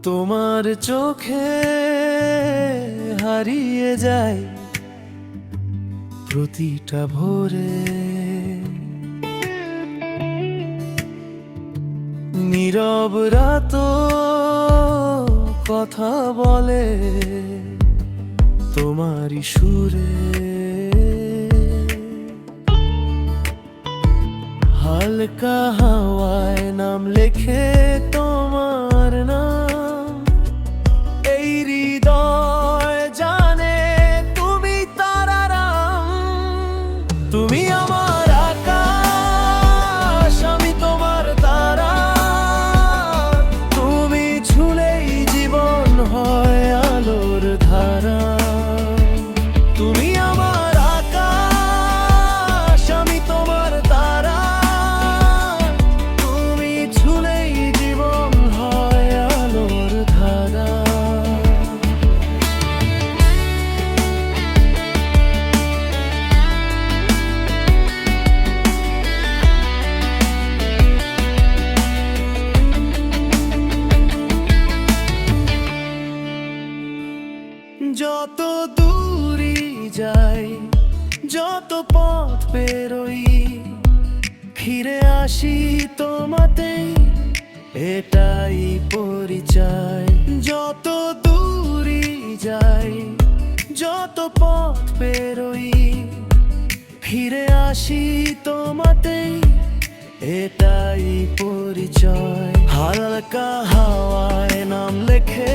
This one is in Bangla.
তোমার চোখে হারিয়ে যায় প্রতিটা ভোরে, নীরব রাত কথা বলে তোমারই সুরে। হালকা হাওয়ায় নাম লেখে তোমার নাম, এই হৃদয় জানে তুমি তারারাম। তুমি আমার আকাশ, আমি তোমার তারা, তুমি ছুঁলেই জীবন হয় আলোর ধারা। তুমি আমার আকাশ, আমি তোমার তারা, তুমি ছুঁলেই জীবন হয় আলোর ধারা। যত দূরই যাই, যত পথ পেরোই, ফিরে আসি তোমাতেই, এটাই পরিচয়। যত দূরই যাই, যত পথ পেরোই, ফিরে আসি তোমাতেই, এটাই পরিচয়। হালকা হাওয়ায় নাম লেখে